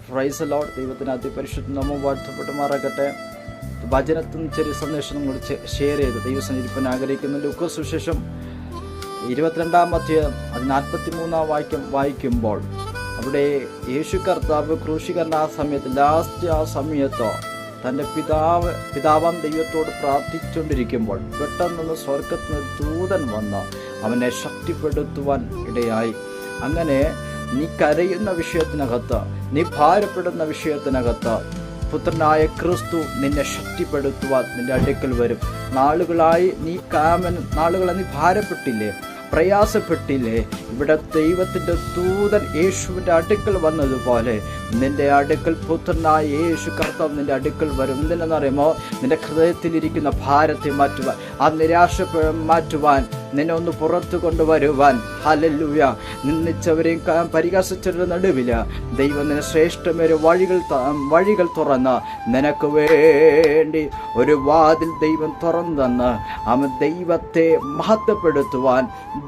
Praise the Lord. ദൈവത്തിന് അതിപരിശുദ്ധ നാമം വാഴ്ത്തപ്പെട്ടുമാറാകട്ടെ. വചനത്തിന് ചെറിയ സന്ദേശം നമ്മൾ ഷെയർ ചെയ്ത് ദൈവസന്നിധിക്കാൻ ആഗ്രഹിക്കുന്നു. ലൂക്കോസ് സുവിശേഷം 22-ാം അധ്യായം 43-ാം വാക്യം വായിക്കുമ്പോൾ അവിടെ യേശു കർത്താവ് ക്രൂശീകരണ ആ സമയത്ത് തൻ്റെ പിതാവാം ദൈവത്തോട് പ്രാർത്ഥിച്ചുകൊണ്ടിരിക്കുമ്പോൾ പെട്ടെന്ന് സ്വർഗത്തിന് ദൂതൻ വന്ന് അവനെ ശക്തിപ്പെടുത്തുവാൻ ഇടയായി. അങ്ങനെ നീ കരയുന്ന വിഷയത്തിനകത്ത്, നീ ഭാരപ്പെടുന്ന വിഷയത്തിനകത്ത് പുത്രനായ ക്രിസ്തു നിന്നെ ശക്തിപ്പെടുത്തുവാൻ നിന്റെ അടുക്കൽ വരും. നാളുകളായി നീ ഭാരപ്പെട്ടില്ലേ, പ്രയാസപ്പെട്ടില്ലേ? ഇവിടെ ദൈവത്തിൻ്റെ ദൂതൻ യേശുവിൻ്റെ അടുക്കൽ വന്നതുപോലെ നിന്റെ അടുക്കൽ പുത്രനായ യേശു കർത്താവ് നിന്റെ അടുക്കൽ വരും. എന്തിനെന്നറിയുമോ? നിന്റെ ഹൃദയത്തിലിരിക്കുന്ന ഭാരത്തെ മാറ്റുവാൻ, ആ നിരാശ മാറ്റുവാൻ, നിന്നെ ഒന്ന് പുറത്തു കൊണ്ടുവരുവാൻ. ഹല്ലേലൂയ. നിന്ദിച്ചവരെയും പരിഹസിച്ചവരുടെ നടുവിൽ ദൈവം നിന്നെ ശ്രേഷ്ഠമേറെ വഴികൾ തുറന്ന് നിനക്ക് വേണ്ടി ഒരു വാതിൽ ദൈവം തുറന്നു തന്ന് അവൻ ദൈവത്തെ മഹത്വപ്പെടുത്തുവാൻ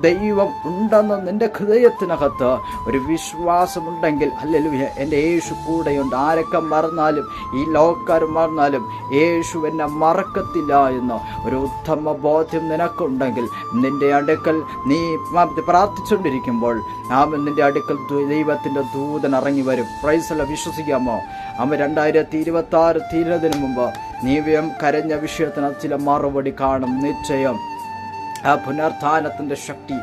ദൈവം ഉണ്ടെന്ന് നിന്റെ ഹൃദയത്തിനകത്ത് ഒരു വിശ്വാസമുണ്ടെങ്കിൽ, ഹല്ലേലൂയ, എൻ്റെ യേശു കൂടെയുണ്ട്. ആരൊക്കെ മറന്നാലും, ഈ ലോകക്കാർ മറന്നാലും യേശു എന്നെ മറക്കത്തില്ല എന്ന് ഒരു ഉത്തമ ബോധ്യം നിനക്കുണ്ടെങ്കിൽ നിന്റെ അടുക്കൽ നീ പ്രാർത്ഥിച്ചുകൊണ്ടിരിക്കുമ്പോൾ നിന്റെ അടുക്കൽ ദൈവത്തിൻ്റെ ദൂതൻ ഇറങ്ങി വരും. Praise the, വിശ്വസിക്കാമോ? 2026 തീരുന്നതിന് മുമ്പ് നീ കരഞ്ഞ വിഷയത്തിന് ചില മറുപടി കാണും നിശ്ചയം. ആ പുനർഥാനത്തിൻ്റെ ശക്തി,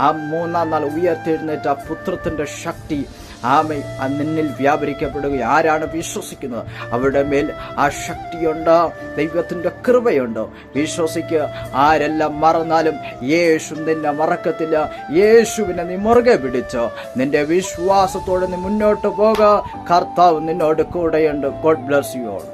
ആ 3-ാം നാൾ ഉയർത്തെഴുന്നേറ്റ ആ പുത്രത്തിൻ്റെ ശക്തി നിന്നിൽ വ്യാപരിക്കപ്പെടുക. ആരാണ് വിശ്വസിക്കുന്നത് അവരുടെ മേൽ ആ ശക്തിയുണ്ട്, ദൈവത്തിൻ്റെ കൃപയുണ്ട്. വിശ്വസിക്കുക. ആരെല്ലാം മറന്നാലും യേശു നിന്നെ മറക്കത്തില്ല. യേശുവിനെ നീ മുറുകെ പിടിച്ചോ. നിന്റെ വിശ്വാസത്തോടെ നീ മുന്നോട്ട് പോകുക. കർത്താവ് നിന്നോട് കൂടെയുണ്ട്. God bless you all.